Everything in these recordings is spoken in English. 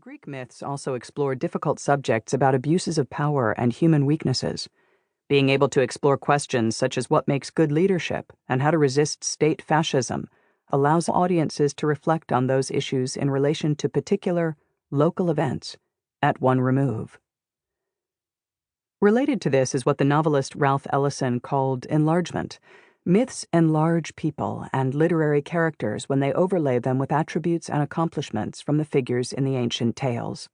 Greek myths also explore difficult subjects about abuses of power and human weaknesses. Being able to explore questions such as what makes good leadership and how to resist state fascism allows audiences to reflect on those issues in relation to particular, local events at one remove. Related to this is what the novelist Ralph Ellison called enlargement. Myths enlarge people and literary characters when they overlay them with attributes and accomplishments from the figures in the ancient tales.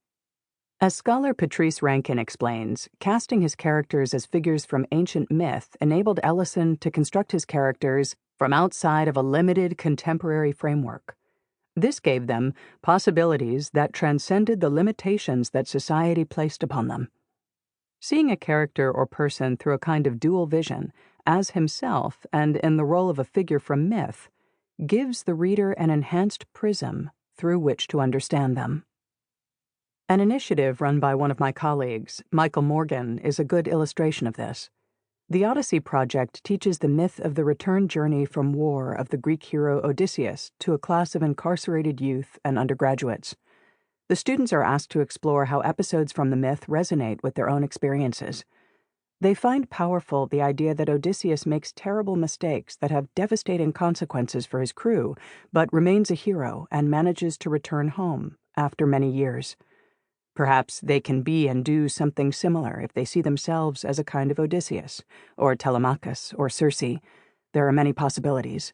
As scholar Patrice Rankin explains, casting his characters as figures from ancient myth enabled Ellison to construct his characters from outside of a limited contemporary framework. This gave them possibilities that transcended the limitations that society placed upon them. Seeing a character or person through a kind of dual vision, as himself and in the role of a figure from myth, gives the reader an enhanced prism through which to understand them. An initiative run by one of my colleagues, Michael Morgan, is a good illustration of this. The Odyssey Project teaches the myth of the return journey from war of the Greek hero Odysseus to a class of incarcerated youth and undergraduates. The students are asked to explore how episodes from the myth resonate with their own experiences. They find powerful the idea that Odysseus makes terrible mistakes that have devastating consequences for his crew, but remains a hero and manages to return home after many years. Perhaps they can be and do something similar if they see themselves as a kind of Odysseus, or Telemachus, or Circe. There are many possibilities.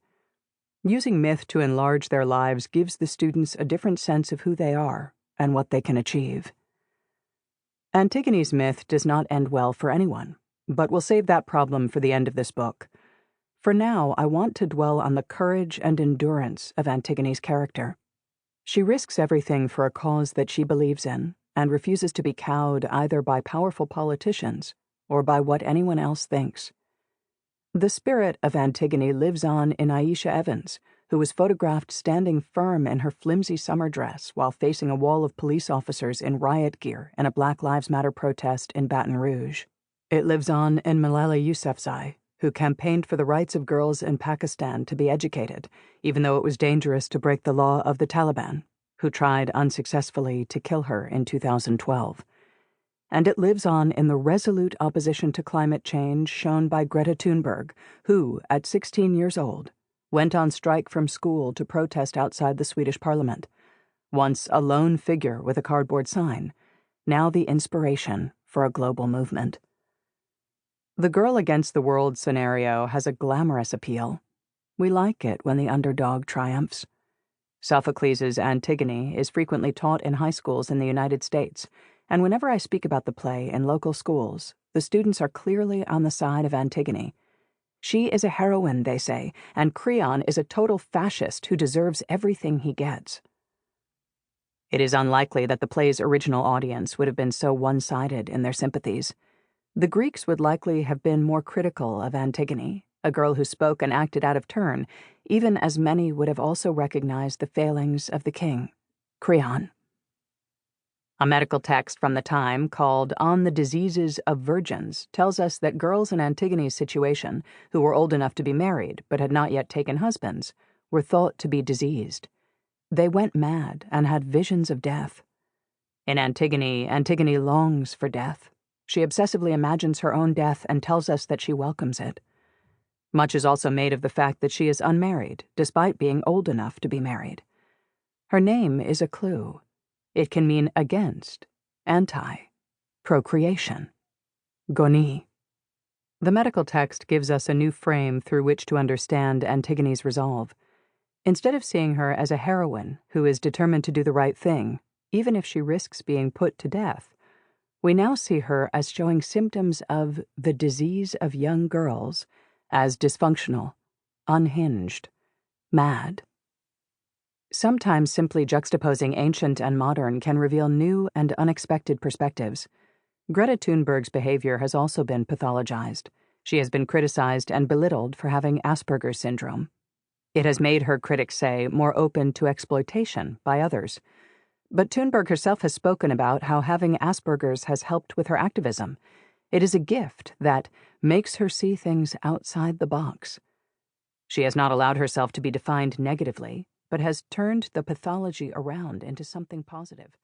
Using myth to enlarge their lives gives the students a different sense of who they are and what they can achieve. Antigone's myth does not end well for anyone, but we'll save that problem for the end of this book. For now, I want to dwell on the courage and endurance of Antigone's character. She risks everything for a cause that she believes in, and refuses to be cowed either by powerful politicians or by what anyone else thinks. The spirit of Antigone lives on in Aisha Evans, who was photographed standing firm in her flimsy summer dress while facing a wall of police officers in riot gear in a Black Lives Matter protest in Baton Rouge. It lives on in Malala Yousafzai, who campaigned for the rights of girls in Pakistan to be educated, even though it was dangerous to break the law of the Taliban, who tried unsuccessfully to kill her in 2012. And it lives on in the resolute opposition to climate change shown by Greta Thunberg, who, at 16 years old, went on strike from school to protest outside the Swedish parliament. Once a lone figure with a cardboard sign, now the inspiration for a global movement. The girl against the world scenario has a glamorous appeal. We like it when the underdog triumphs. Sophocles' Antigone is frequently taught in high schools in the United States, and whenever I speak about the play in local schools, the students are clearly on the side of Antigone. She is a heroine, they say, and Creon is a total fascist who deserves everything he gets. It is unlikely that the play's original audience would have been so one-sided in their sympathies. The Greeks would likely have been more critical of Antigone, a girl who spoke and acted out of turn, even as many would have also recognized the failings of the king, Creon. A medical text from the time called On the Diseases of Virgins tells us that girls in Antigone's situation, who were old enough to be married but had not yet taken husbands, were thought to be diseased. They went mad and had visions of death. In Antigone, Antigone longs for death. She obsessively imagines her own death and tells us that she welcomes it. Much is also made of the fact that she is unmarried, despite being old enough to be married. Her name is a clue. It can mean against, anti, procreation, goni. The medical text gives us a new frame through which to understand Antigone's resolve. Instead of seeing her as a heroine who is determined to do the right thing, even if she risks being put to death, we now see her as showing symptoms of the disease of young girls as dysfunctional, unhinged, mad. Sometimes simply juxtaposing ancient and modern can reveal new and unexpected perspectives. Greta Thunberg's behavior has also been pathologized. She has been criticized and belittled for having Asperger's syndrome. It has made her, critics say, more open to exploitation by others. But Thunberg herself has spoken about how having Asperger's has helped with her activism. It is a gift that makes her see things outside the box. She has not allowed herself to be defined negatively, but has turned the pathology around into something positive.